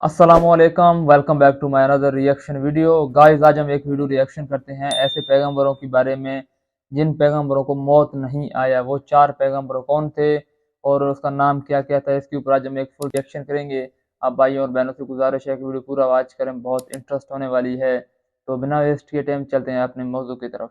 अस्सलामुअलैकुम, welcome back to my another reaction video. Guys, आज हम एक वीडियो रिएक्शन करते हैं ऐसे पैगंबरों के बारे में जिन पैगंबरों को मौत नहीं आया। वो 4 पैगंबर कौन थे और उसका नाम क्या क्या था, इसके ऊपर आज हम एक फुल रिएक्शन करेंगे। आप भाइयों और बहनों से गुजारिश है कि वीडियो पूरा वॉच करें, बहुत इंटरेस्ट होने वाली है। तो बिना वेस्ट के टाइम चलते हैं अपने मौजू की तरफ।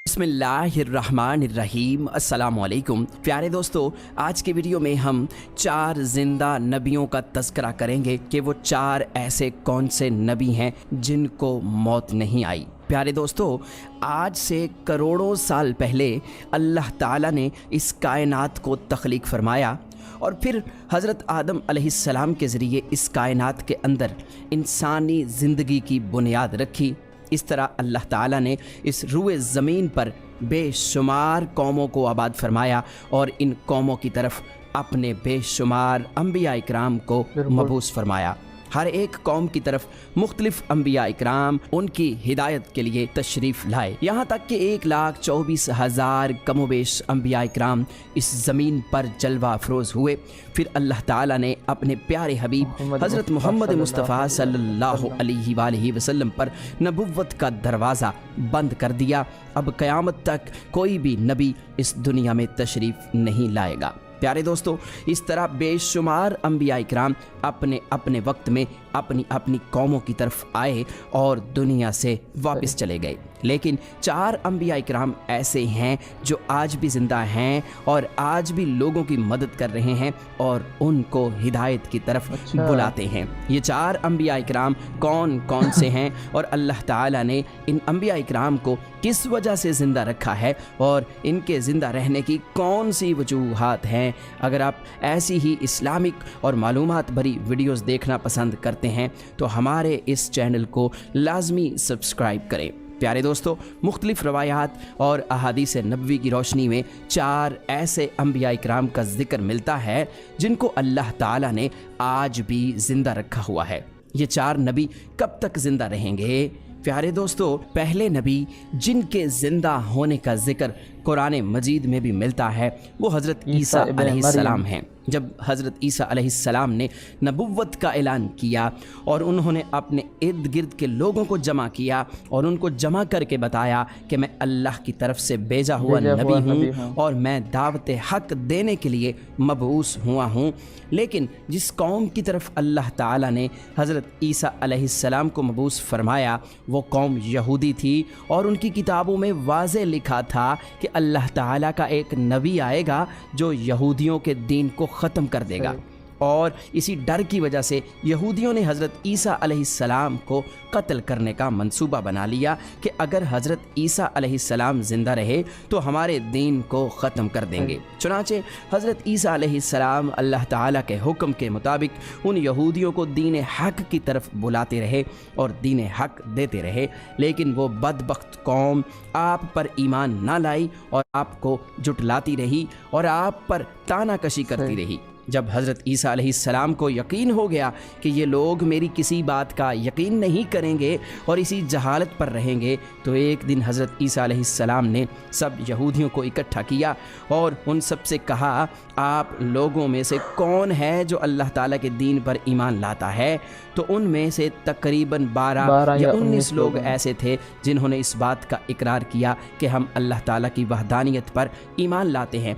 बिस्मिल्लाहिर्रहमानिर्रहीम। अस्सलामुअलैकुम प्यारे दोस्तों, आज के वीडियो में हम 4 जिंदा नबियों का तज़किरा करेंगे कि वो 4 ऐसे कौन से नबी हैं जिनको मौत नहीं आई। प्यारे दोस्तों, आज से करोड़ों साल पहले अल्लाह ताला ने इस कायनात को तख्लीक फरमाया और फिर हज़रत आदम अलैहिस्सलाम के ज़रिए इस कायनात के अंदर इंसानी ज़िंदगी की बुनियाद रखी। इस तरह अल्लाह ताला ने इस रुए ज़मीन पर बेशुमार कौमों को आबाद फरमाया और इन कौमों की तरफ अपने बेशुमार अंबिया इकराम को मबूस फरमाया। हर एक कौम की तरफ मुख्तलिफ अंबिया इकराम उनकी हिदायत के लिए तशरीफ़ लाए, यहाँ तक कि 1,24,000 कमोबेश अंबिया इकराम इस ज़मीन पर जलवा अफरोज़ हुए। फिर अल्लाह ताला ने अपने प्यारे हबीब हज़रत मोहम्मद मुस्तफ़ा सल्लल्लाहु अलैहि वसल्लम पर नबुव्वत का दरवाज़ा बंद कर दिया। अब क़यामत तक कोई भी नबी इस दुनिया में तशरीफ़ नहीं लाएगा। प्यारे दोस्तों, इस तरह बेशुमार अंबिया इकराम अपने अपने वक्त में अपनी अपनी कौमों की तरफ आए और दुनिया से वापस चले गए। लेकिन 4 अंबिया इकराम ऐसे हैं जो आज भी ज़िंदा हैं और आज भी लोगों की मदद कर रहे हैं और उनको हिदायत की तरफ बुलाते हैं। ये 4 अंबिया इकराम कौन कौन से हैं और अल्लाह ताला ने इन अंबिया इकराम को किस वजह से ज़िंदा रखा है और इनके ज़िंदा रहने की कौन सी वजूहात हैं। अगर आप ऐसी ही इस्लामिक और मालूमात भरी वीडियोज़ देखना पसंद करते हैं तो हमारे इस चैनल को लाजमी सब्सक्राइब करें। प्यारे दोस्तों, मुख्तलिफ रवायात और अहादीस नबवी की रोशनी में 4 ऐसे अंबिया इकराम का जिक्र मिलता है जिनको अल्लाह ताला ने आज भी ज़िंदा रखा हुआ है। ये 4 नबी कब तक ज़िंदा रहेंगे? प्यारे दोस्तों, पहले नबी जिनके ज़िंदा होने का जिक्र कुरान मजीद में भी मिलता है वो हज़रत ईसा अलैहिस्सलाम हैं। जब हज़रत ईसा अलैहिस्सलाम ने नबुव्वत का ऐलान किया और उन्होंने अपने इर्द गिर्द के लोगों को जमा किया और उनको जमा करके बताया कि मैं अल्लाह की तरफ से भेजा हुआ नबी हूँ और मैं दावत हक़ देने के लिए मबऊस हुआ हूँ। लेकिन जिस कौम की तरफ अल्लाह ताला ने हज़रत ईसा अलैहिस्सलाम को मबऊस फरमाया वो कौम यहूदी थी और उनकी किताबों में वाज़े लिखा था कि अल्लाह ताला का एक नबी आएगा जो यहूदियों के दीन को ख़त्म कर देगा। और इसी डर की वजह से यहूदियों ने हज़रत ईसा अलैहिस्सलाम को कत्ल करने का मंसूबा बना लिया कि अगर हज़रत ईसा अलैहिस्सलाम ज़िंदा रहे तो हमारे दीन को ख़त्म कर देंगे। चुनांचे हज़रत ईसा अलैहिस्सलाम अल्लाह ताला के हुक्म के मुताबिक उन यहूदियों को दीन हक़ की तरफ बुलाते रहे और दीन हक़ देते रहे। लेकिन वो बदबख्त कौम आप पर ईमान ना लाई और आपको जुटलाती रही और आप पर तानाकशी करती रही। जब हज़रत ईसा अलैहिस्सलाम को यकीन हो गया कि ये लोग मेरी किसी बात का यकीन नहीं करेंगे और इसी जहालत पर रहेंगे, तो एक दिन हज़रत ईसा अलैहिस्सलाम ने सब यहूदियों को इकट्ठा किया और उन सब से कहा, आप लोगों में से कौन है जो अल्लाह ताला के दीन पर ईमान लाता है? तो उनमें से तकरीबन 12 या 19 लोग ऐसे थे जिन्होंने इस बात का इकरार किया कि हम अल्लाह ताला की वहदानियत पर ईमान लाते हैं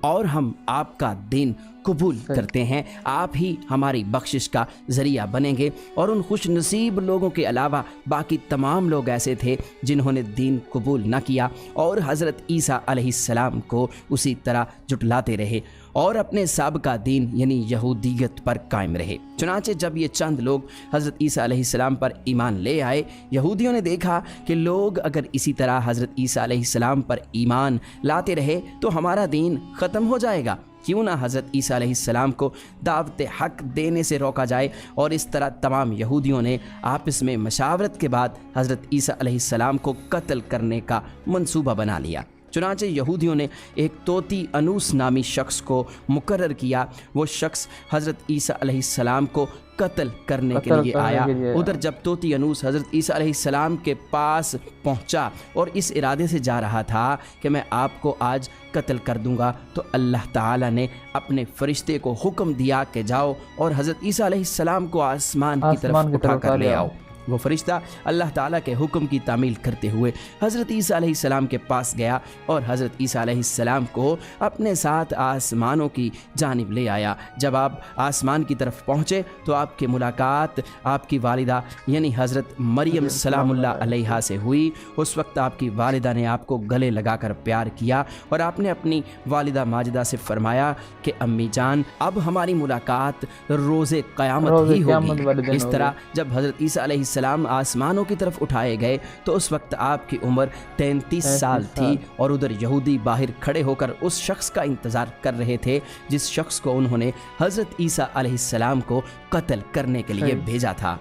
और हम आपका दीन कबूल करते हैं। आप ही हमारी बख्शिश का ज़रिया बनेंगे। और उन खुश नसीब लोगों के अलावा बाकी तमाम लोग ऐसे थे जिन्होंने दीन कबूल न किया और हज़रत ईसा अलैहिस्सलाम को उसी तरह जुटलाते रहे और अपने साबिका दीन यानी यहूदियत पर कायम रहे। चुनांचे जब ये चंद लोग हज़रत ईसा अलैहिस्सलाम पर ईमान ले आए, यहूदियों ने देखा कि लोग अगर इसी तरह हज़रत ईसा अलैहिस्सलाम पर ईमान लाते रहे तो हमारा दीन ख़त्म हो जाएगा। क्यों ना हज़रत ईसा अलैहिस्सलाम को दावत हक़ देने से रोका जाए। और इस तरह तमाम यहूदियों ने आपस में मशावरत के बाद हज़रत ईसा अलैहिस्सलाम को कत्ल करने का मंसूबा बना लिया। चुनाचे यहूदियों ने एक तोती अनूस नामी शख्स को मुकर्रर किया। वो शख्स हज़रत ईसा अलैहिस्सलाम को कत्ल करने के लिए आया। उधर जब तोती अनूस हज़रत ईसा अलैहिस्सलाम के पास पहुंचा और इस इरादे से जा रहा था कि मैं आपको आज कत्ल कर दूंगा, तो अल्लाह ताला ने अपने फरिश्ते को हुक्म दिया कि जाओ और हज़रत ईसा अलैहिस्सलाम को आसमान की तरफ उठा कर ले आओ। वो फरिश्ता अल्लाह ताला के हुक्म की तामील करते हुए हज़रत ईसा अलैहिस्सलाम के पास गया और हज़रत ईसा अलैहिस्सलाम को अपने साथ आसमानों की जानिब ले आया। जब आप आसमान की तरफ पहुँचे तो आपकी मुलाकात आपकी वालिदा यानी हज़रत मरियम सलामुल्लाह अलैहा से हुई। उस वक्त आपकी वालिदा ने आपको गले लगाकर प्यार किया और आपने अपनी वालिदा माजिदा से फरमाया कि अम्मी जान, अब हमारी मुलाकात रोज़े क़यामत ही होगी। इस तरह जब हज़रत ईसा अलैहिस्सलाम आसमानों की तरफ उठाए गए तो उस वक्त आपकी उम्र 33 साल थी और उधर यहूदी बाहर खड़े होकर उस शख्स का इंतज़ार कर रहे थे जिस शख्स को उन्होंने हज़रत ईसा अलैहिस्सलाम को कत्ल करने के लिए भेजा था।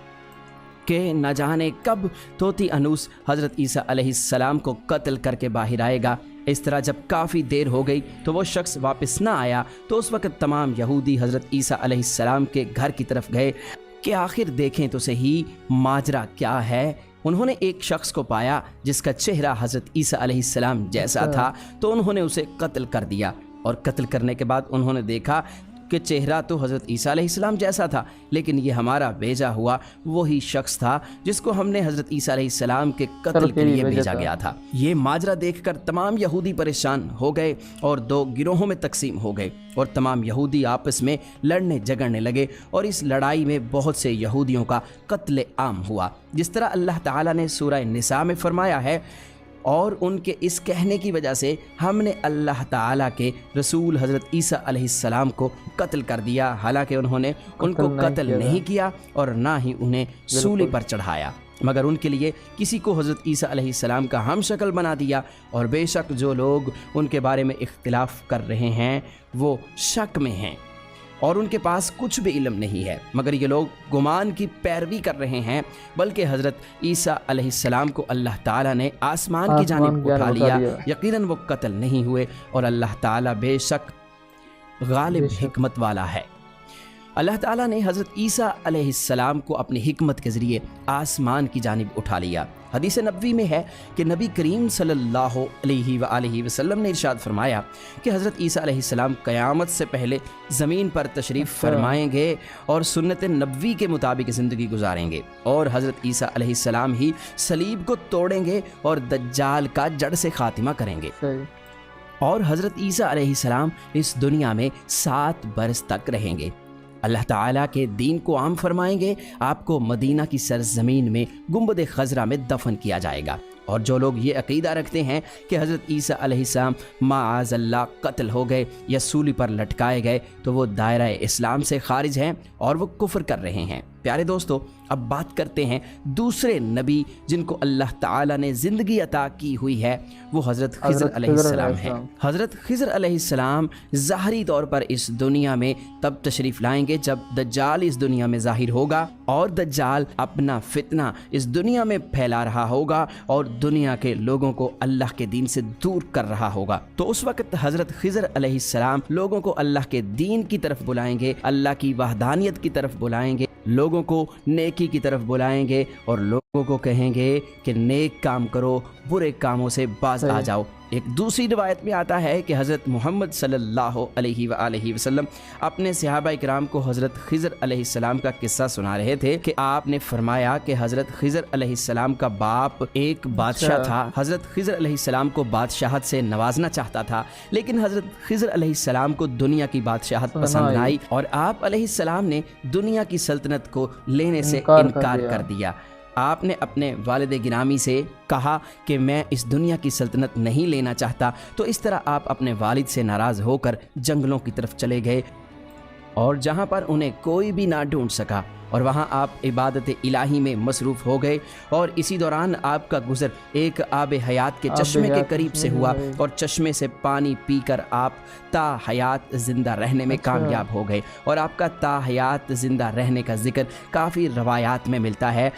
कि न जाने कब तोती अनूस हज़रत ईसा अलैहिस्सलाम को कत्ल करके बाहर आएगा। इस तरह जब काफ़ी देर हो गई तो वो शख्स वापस ना आया तो उस वक्त तमाम यहूदी हज़रत ईसा अलैहिस्सलाम के घर की तरफ गए कि आखिर देखें तो सही माजरा क्या है। उन्होंने एक शख्स को पाया जिसका चेहरा हज़रत ईसा अलैहिस्सलाम जैसा था, तो उन्होंने उसे कत्ल कर दिया और कत्ल करने के बाद उन्होंने देखा कि चेहरा तो हज़रत ईसा अलैहिस्सलाम जैसा था, लेकिन ये हमारा भेजा हुआ वही शख्स था जिसको हमने हज़रत ईसा अलैहिस्सलाम के कत्ल के लिए भेजा गया था। ये माजरा देखकर तमाम यहूदी परेशान हो गए और दो गिरोहों में तकसीम हो गए और तमाम यहूदी आपस में लड़ने झगड़ने लगे और इस लड़ाई में बहुत से यहूदियों का कत्ले आम हुआ। जिस तरह अल्लाह ताला ने सूरह निसा में फरमाया है, और उनके इस कहने की वजह से हमने अल्लाह ताला के रसूल हज़रत ईसा अलैहिस्सलाम को कत्ल कर दिया, हालांकि उन्होंने उनको कत्ल नहीं किया और ना ही उन्हें सूली पर चढ़ाया, मगर उनके लिए किसी को हज़रत ईसा अलैहिस्सलाम का हम शक्ल बना दिया। और बेशक जो लोग उनके बारे में इख्तिलाफ़ कर रहे हैं वो शक में हैं और उनके पास कुछ भी इल्म नहीं है, मगर ये लोग गुमान की पैरवी कर रहे हैं, बल्कि हज़रत ईसा अलैहिस्सलाम को अल्लाह ताला ने आसमान की जानिब उठा लिया। यकीनन वो कत्ल नहीं हुए और अल्लाह ताला बेशक गालिब हिकमत वाला है। अल्लाह ताला ने हज़रत ईसा अलैहिस्सलाम को अपनी हिकमत के ज़रिए आसमान की जानिब उठा लिया। हदीस नबवी में है कि नबी करीम सल्लल्लाहु अलैहि वसल्लम ने इरशाद फरमाया कि हज़रत ईसा अलैहिस्सलाम क़यामत से पहले ज़मीन पर तशरीफ़ फरमाएंगे और सुन्नत नबवी के मुताबिक ज़िंदगी गुजारेंगे और हज़रत ईसा अलैहिस्सलाम ही सलीब को तोड़ेंगे और दज्जाल का जड़ से ख़ातिमा करेंगे। और हज़रत ईसा अलैहिस्सलाम इस दुनिया में 7 बरस तक रहेंगे। अल्लाह ताला के दीन को आम फरमाएंगे। आपको मदीना की सरजमीन में गुंबद खज़रा में दफन किया जाएगा। और जो लोग ये अक़ीदा रखते हैं कि हज़रत ईसा अलैहिस्सलाम माअज़ल्लाह कत्ल हो गए या सूली पर लटकाए गए, तो वो दायरा इस्लाम से खारिज हैं और वो कुफ्र कर रहे हैं। प्यारे दोस्तों, अब बात करते हैं दूसरे नबी जिनको अल्लाह ताला ने ज़िंदगी अता की हुई है, वो हज़रत खिज़र अलैहिस्सलाम हैं। हज़रत खिज़र अलैहिस्सलाम ज़ाहरी तौर पर इस दुनिया में तब तशरीफ़ लाएंगे जब दज्जाल इस दुनिया में ज़ाहिर होगा और दज्जाल अपना फितना इस दुनिया में फैला रहा होगा और दुनिया के लोगों को अल्लाह के दीन से दूर कर रहा होगा। तो उस वक्त हज़रत खिज़र अलैहिस्सलाम लोगों को अल्लाह के दीन की तरफ बुलाएंगे, अल्लाह की वहदानियत की तरफ बुलाएंगे, लोगों को नेकी की तरफ बुलाएंगे और लोगों को कहेंगे कि नेक काम करो, बुरे कामों से बाज आ जाओ। एक दूसरी रिवायत में आता है कि हज़रत मोहम्मद सल्लल्लाहु अलैहि वसल्लम अपने सहाबा इकराम को हज़रत खिज़र अलैहिस्सलाम का किस्सा सुना रहे थे कि आपने फरमाया कि हज़रत खिज़र अलैहिस्सलाम का बाप एक बादशाह था। हज़रत खिज़र अलैहिस्सलाम को बादशाहत से नवाजना चाहता था, लेकिन हज़रत खिज़र अलैहिस्सलाम को दुनिया की बादशाहत पसंद आई और आप अलैहिस्सलाम ने दुनिया की सल्तनत को लेने से इनकार कर दिया। आपने अपने वालिद गिरामी से कहा कि मैं इस दुनिया की सल्तनत नहीं लेना चाहता, तो इस तरह आप अपने वालिद से नाराज़ होकर जंगलों की तरफ चले गए और जहाँ पर उन्हें कोई भी ना ढूंढ सका और वहाँ आप इबादत इलाही में मसरूफ़ हो गए। और इसी दौरान आपका गुज़र एक आब हयात के चश्मे के करीब से हुआ और चश्मे से पानी पीकर आप ता हयात ज़िंदा रहने में कामयाब हो गए। और आपका ता हयात ज़िंदा रहने का जिक्र काफ़ी रवायात में मिलता है।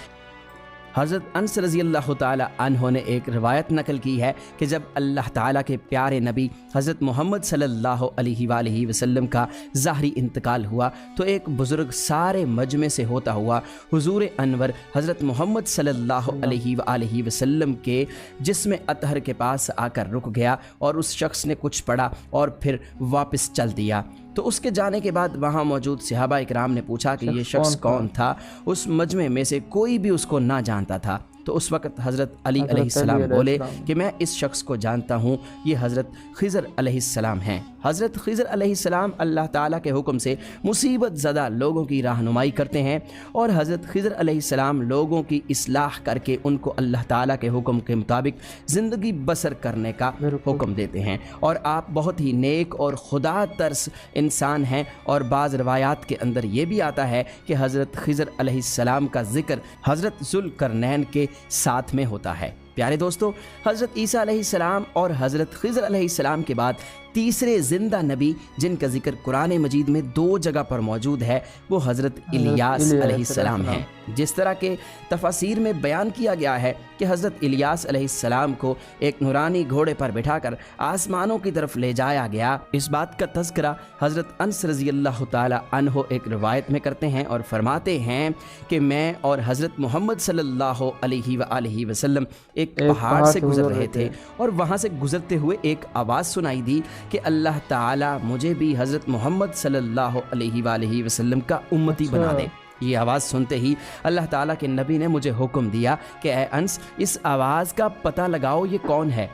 حضرت انس رضی اللہ تعالی عنہ نے ایک روایت نقل کی ہے کہ جب اللہ تعالیٰ کے پیارے نبی حضرت محمد صلی اللہ علیہ وآلہ وسلم کا ظاہری انتقال ہوا تو ایک بزرگ سارے مجمع سے ہوتا ہوا حضور انور حضرت محمد صلی اللہ علیہ وآلہ وسلم کے جسم اطہر کے پاس آ کر رک گیا اور اس شخص نے کچھ پڑھا اور پھر واپس چل دیا۔ تو اس کے جانے کے بعد وہاں موجود صحابہ اکرام نے پوچھا کہ یہ شخص کون تھا؟ اس مجمع میں سے کوئی بھی اس کو نہ جانتا تھا۔ تو اس وقت حضرت علی علیہ السلام بولے کہ میں اس شخص کو جانتا ہوں، یہ حضرت خضر علیہ السلام ہیں۔ حضرت خضر علیہ السلام اللہ تعالیٰ کے حکم سے مصیبت زدہ لوگوں کی رہنمائی کرتے ہیں، اور حضرت خضر علیہ السلام لوگوں کی اصلاح کر کے ان کو اللہ تعالیٰ کے حکم کے مطابق زندگی بسر کرنے کا حکم دیتے ہیں، اور آپ بہت ہی نیک اور خدا ترس انسان ہیں۔ اور بعض روایات کے اندر یہ بھی آتا ہے کہ حضرت خضر علیہ السلام کا ذکر حضرت ذوالقرنین کے ساتھ میں ہوتا ہے۔ پیارے دوستو، حضرت عیسیٰ علیہ السلام اور حضرت خضر علیہ السلام کے بعد تیسرے زندہ نبی جن کا ذکر قرآن مجید میں 2 جگہ پر موجود ہے وہ حضرت الیاس علیہ السلام ہیں۔ جس طرح کے تفاسیر میں بیان کیا گیا ہے کہ حضرت الیاس علیہ السلام کو ایک نورانی گھوڑے پر بٹھا کر آسمانوں کی طرف لے جایا گیا، اس بات کا تذکرہ حضرت انس رضی اللہ تعالی عنہ ایک روایت میں کرتے ہیں اور فرماتے ہیں کہ میں اور حضرت محمد صلی اللہ علیہ وآلہ وسلم ایک پہاڑ سے گزر رہے تھے، اور وہاں سے گزرتے ہوئے ایک آواز سنائی دی کہ اللہ تعالیٰ مجھے بھی حضرت محمد صلی اللہ علیہ وآلہ وسلم کا امتی بنا دے۔ یہ آواز سنتے ہی اللہ تعالیٰ کے نبی نے مجھے حکم دیا کہ اے انس، اس آواز کا پتہ لگاؤ یہ کون ہے۔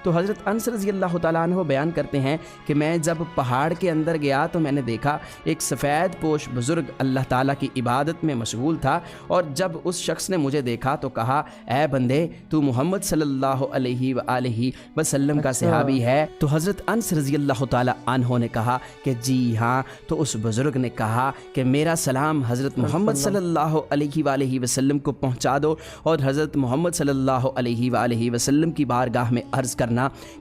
تو حضرت انس رضی اللہ تعالیٰ عنہ بیان کرتے ہیں کہ میں جب پہاڑ کے اندر گیا تو میں نے دیکھا ایک سفید پوش بزرگ اللہ تعالیٰ کی عبادت میں مشغول تھا، اور جب اس شخص نے مجھے دیکھا تو کہا اے بندے، تو محمد صلی اللہ علیہ وآلہ وسلم کا صحابی ہے؟ تو حضرت انس رضی اللہ تعالیٰ عنہ نے کہا کہ جی ہاں۔ تو اس بزرگ نے کہا کہ میرا سلام حضرت محمد صلی اللہ علیہ وآلہ وسلم کو پہنچا دو، اور حضرت محمد صلی اللہ علیہ وآلہ وسلم کی بارگاہ میں عرض کر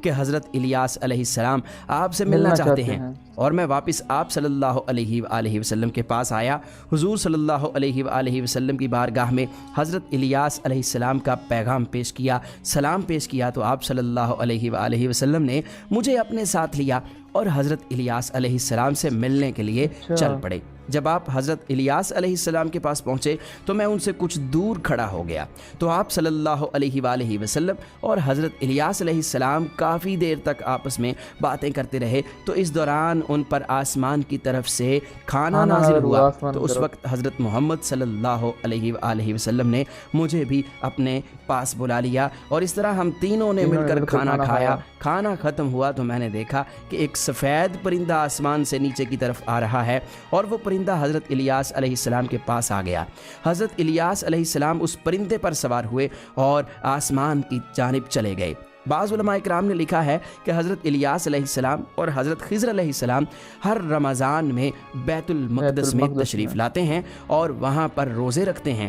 کہ حضرت الیاس علیہ السلام آپ سے ملنا چاہتے ہیں۔ اور میں واپس آپ صلی اللہ علیہ وآلہ وسلم کے پاس آیا۔ حضور صلی اللہ علیہ وآلہ وسلم کی بارگاہ میں حضرت الیاس علیہ السلام کا پیغام پیش کیا، سلام پیش کیا، تو آپ صلی اللہ علیہ وآلہ وسلم نے مجھے اپنے ساتھ لیا اور حضرت الیاس علیہ السلام سے ملنے کے لیے چل پڑے۔ جب آپ حضرت الیاس علیہ السلام کے پاس پہنچے تو میں ان سے کچھ دور کھڑا ہو گیا، تو آپ صلی اللہ علیہ وآلہ وسلم اور حضرت الیاس علیہ السلام کافی دیر تک آپس میں باتیں کرتے رہے۔ تو اس دوران ان پر آسمان کی طرف سے کھانا نازل ہوا، تو اس وقت حضرت محمد صلی اللہ علیہ وآلہ وسلم نے مجھے بھی اپنے پاس بلا لیا، اور اس طرح ہم تینوں نے مل کر کھانا کھایا۔ کھانا ختم ہوا تو میں نے دیکھا کہ ایک سفید پرندہ آسمان سے نیچے کی طرف آ رہا ہے، اور وہ پرندہ حضرت الیاس علیہ السلام کے پاس آ گیا۔ حضرت الیاس علیہ السلام اس پرندے پر سوار ہوئے اور آسمان کی جانب چلے گئے۔ بعض علماء اکرام نے لکھا ہے کہ حضرت الیاس علیہ السلام اور حضرت خضر علیہ السلام ہر رمضان میں بیت المقدس میں تشریف لاتے ہیں اور وہاں پر روزے رکھتے ہیں،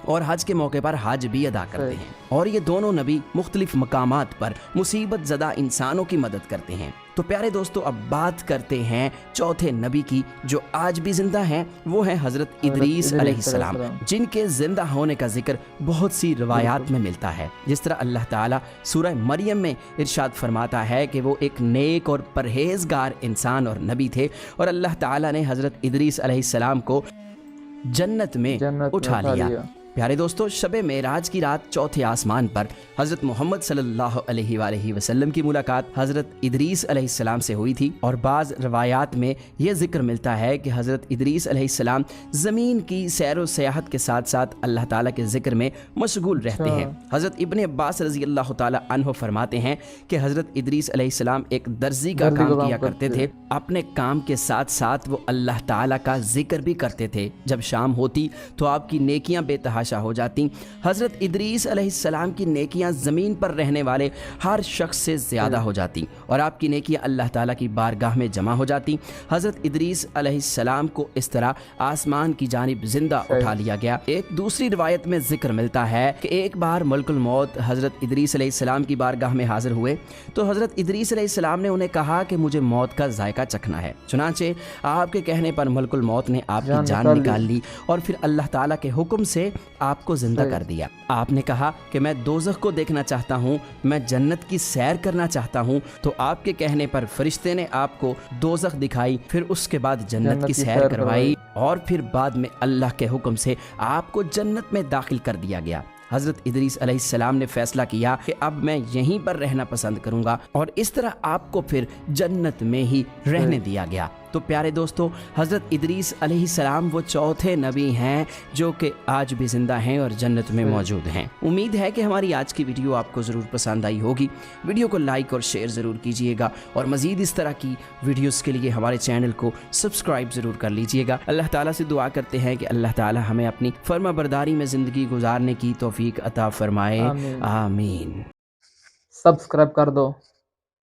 اور حج کے موقع پر حج بھی ادا کرتے ہیں، اور یہ دونوں نبی مختلف مقامات پر مصیبت زدہ انسانوں کی مدد کرتے ہیں۔ تو پیارے دوستو، اب بات کرتے ہیں چوتھے نبی کی جو آج بھی زندہ ہیں، وہ ہیں حضرت ادریس علیہ السلام، جن کے زندہ ہونے کا ذکر بہت سی روایات میں ملتا ہے۔ جس طرح اللہ تعالیٰ سورہ مریم میں ارشاد فرماتا ہے کہ وہ ایک نیک اور پرہیزگار انسان اور نبی تھے، اور اللہ تعالیٰ نے حضرت ادریس علیہ السلام کو جنت میں اٹھا لیا۔ پیارے دوستو، شب معراج کی رات چوتھے آسمان پر حضرت محمد صلی اللہ علیہ وآلہ وسلم کی ملاقات حضرت ادریس علیہ السلام سے ہوئی تھی، اور بعض روایات میں یہ ذکر ملتا ہے کہ حضرت ادریس علیہ السلام زمین کی سیر و سیاحت کے ساتھ ساتھ اللہ تعالیٰ کے ذکر میں مشغول رہتے ہیں۔ حضرت ابن عباس رضی اللہ تعالیٰ عنہ فرماتے ہیں کہ حضرت ادریس علیہ السلام ایک درزی کا کام کیا کرتے تھے، اپنے کام کے ساتھ ساتھ وہ اللہ تعالیٰ کا ذکر بھی کرتے تھے۔ جب شام ہوتی تو آپ کی نیکیاں بے تحاشا ہو جاتی۔ حضرت ادریس علیہ السلام کی نیکیاں زمین پر رہنے والے ہر شخص سے زیادہ ہو جاتی، اور آپ کی نیکیاں اللہ تعالیٰ کی بارگاہ میں جمع ہو جاتی۔ حضرت ادریس علیہ السلام کو اس طرح آسمان کی جانب زندہ اٹھا لیا گیا۔ ایک دوسری روایت میں ذکر ملتا ہے کہ ایک بار ملک الموت حضرت ادریس علیہ السلام کی بارگاہ میں حاضر ہوئے، تو حضرت ادریس علیہ السلام نے انہیں کہا کہ مجھے موت کا ذائقہ چکھنا ہے۔ چنانچہ آپ کے کہنے پر ملک الموت نے آپ کی جان نکال لی، اور پھر اللہ تعالیٰ کے حکم سے आपको जिंदा सही। कर दिया। आपने कहा कि मैं दोज़ख को देखना चाहता हूँ, मैं जन्नत की सैर करना चाहता हूँ, तो आपके कहने पर फरिश्ते ने आपको दोज़ख दिखाई, फिर उसके बाद जन्नत की सैर करवाई और फिर बाद में अल्लाह के हुक्म से आपको जन्नत में दाखिल कर दिया गया। हज़रत इदरीस अलैहिस्सलाम ने फैसला किया कि अब मैं यहीं पर रहना पसंद करूंगा और इस तरह आपको फिर जन्नत में ही रहने दिया गया। तो प्यारे दोस्तों, हज़रत इदरीस अलैहिस्सलाम वो चौथे नबी हैं जो कि आज भी ज़िंदा हैं और जन्नत में मौजूद हैं। उम्मीद है कि हमारी आज की वीडियो आपको ज़रूर पसंद आई होगी। वीडियो को लाइक और शेयर ज़रूर कीजिएगा और मज़ीद इस तरह की वीडियोस के लिए हमारे चैनल को सब्सक्राइब ज़रूर कर लीजिएगा। अल्लाह ताला से दुआ करते हैं कि अल्लाह ताला हमें अपनी फर्माबरदारी में ज़िंदगी गुजारने की तौफीक अता फरमाए। आमीन। सब्सक्राइब कर दो।